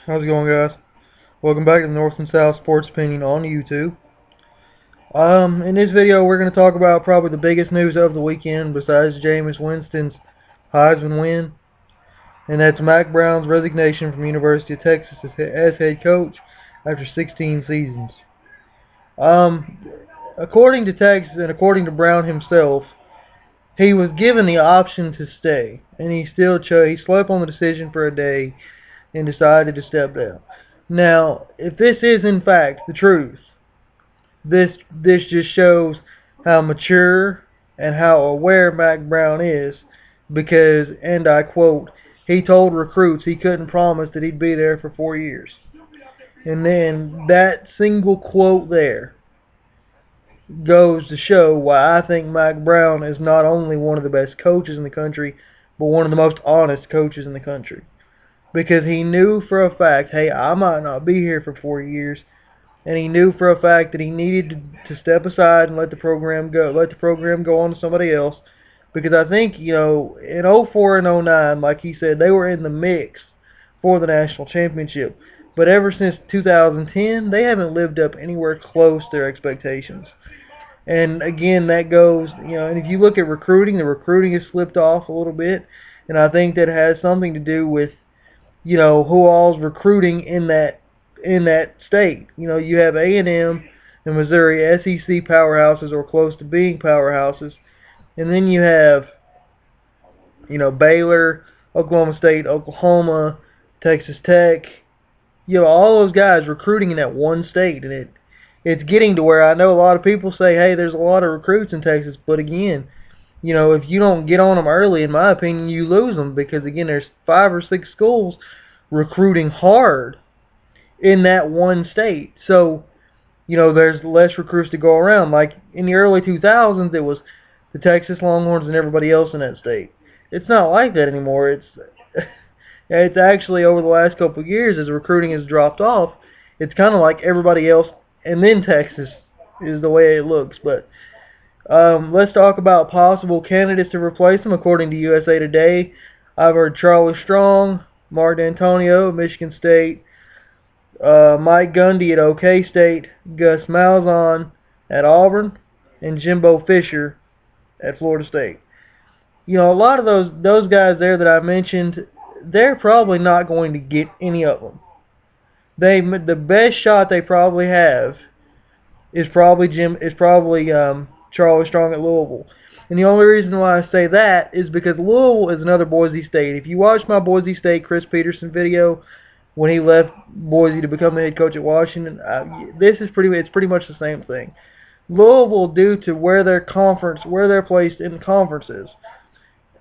How's it going, guys? Welcome back to the North and South Sports Opinion on YouTube. In this video, we're going to talk about probably the biggest news of the weekend besides Jameis Winston's Heisman win, and that's Mack Brown's resignation from University of Texas as head coach after 16 seasons. According to Texas and according to Brown himself, he was given the option to stay, and he still chose. He slept on the decision for a day and decided to step down. Now, if this is in fact the truth, this just shows how mature and how aware Mack Brown is, because, and I quote, he told recruits he couldn't promise that he'd be there for 4 years. And then that single quote there goes to show why I think Mack Brown is not only one of the best coaches in the country, but one of the most honest coaches in the country. Because he knew for a fact, hey, I might not be here for 4 years, and he knew for a fact that he needed to step aside and let the program go on to somebody else. Because I think, in 04 and 09, like he said, they were in the mix for the national championship. But ever since 2010, they haven't lived up anywhere close to their expectations. And again, that goes, and if you look at recruiting, the recruiting has slipped off a little bit. And I think that has something to do with, who all's recruiting in that state. You have A&M and Missouri, SEC powerhouses or close to being powerhouses. And then you have, Baylor, Oklahoma State, Oklahoma, Texas Tech. All those guys recruiting in that one state. And it's getting to where I know a lot of people say, hey, there's a lot of recruits in Texas. But again, if you don't get on them early, in my opinion, you lose them. Because, again, there's 5 or 6 schools recruiting hard in that one state. So, there's less recruits to go around. Like, in the early 2000s, it was the Texas Longhorns and everybody else in that state. It's not like that anymore. It's actually, over the last couple of years, as recruiting has dropped off, it's kind of like everybody else and then Texas is the way it looks. But let's talk about possible candidates to replace him. According to USA Today, I've heard Charlie Strong, Mark D'Antonio, Michigan State, Mike Gundy at OK State, Gus Malzahn at Auburn, and Jimbo Fisher at Florida State. A lot of those guys there that I mentioned, they're probably not going to get any of them. The best shot they probably have is probably Charlie Strong at Louisville. And the only reason why I say that is because Louisville is another Boise State. If you watch my Boise State Chris Peterson video when he left Boise to become the head coach at Washington, it's pretty much the same thing. Louisville, due to where they're placed in the conferences,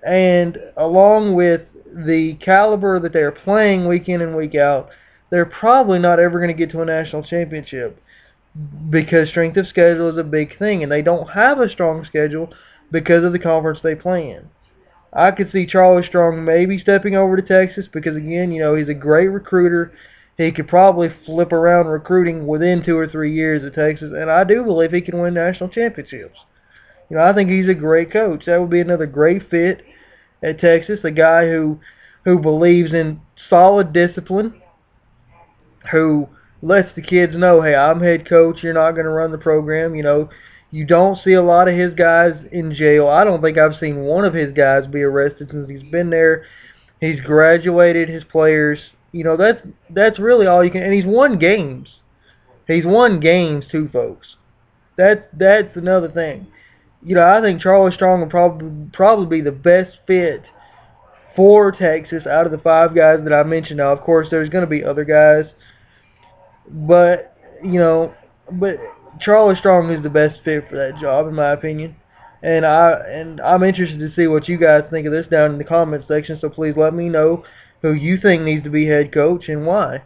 and along with the caliber that they're playing week in and week out, they're probably not ever going to get to a national championship, because strength of schedule is a big thing, and they don't have a strong schedule because of the conference they play in. I could see Charlie Strong maybe stepping over to Texas because, again, he's a great recruiter. He could probably flip around recruiting within 2 or 3 years at Texas, and I do believe he can win national championships. I think he's a great coach. That would be another great fit at Texas, a guy who believes in solid discipline, who lets the kids know, hey, I'm head coach, you're not going to run the program. You don't see a lot of his guys in jail. I don't think I've seen one of his guys be arrested since he's been there. He's graduated his players. That's really all you can. And he's won games. He's won games too, folks. That's another thing. I think Charlie Strong would probably be the best fit for Texas out of the 5 guys that I mentioned. Now, of course, there's going to be other guys, but Charlie Strong is the best fit for that job, in my opinion. And I'm interested to see what you guys think of this down in the comments section, so please let me know who you think needs to be head coach and why.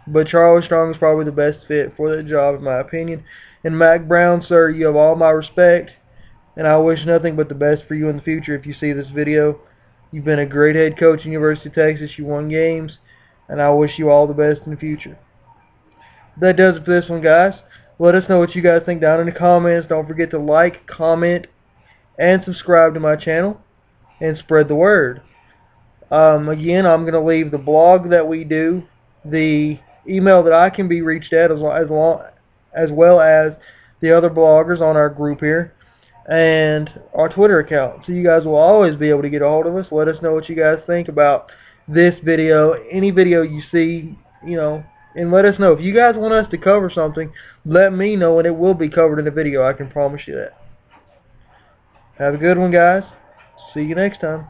But Charlie Strong is probably the best fit for that job, in my opinion. And Mack Brown, sir, you have all my respect, and I wish nothing but the best for you in the future if you see this video. You've been a great head coach at University of Texas. You won games, and I wish you all the best in the future. That does it for this one, guys. Let us know what you guys think down in the comments. Don't forget to like, comment, and subscribe to my channel, and spread the word. Again, I'm going to leave the blog that we do the email that I can be reached at, as well as the other bloggers on our group here, and our Twitter account. So you guys will always be able to get a hold of us. Let us know what you guys think about this video, any video you see, and let us know. If you guys want us to cover something, let me know, and it will be covered in the video. I can promise you that. Have a good one, guys. See you next time.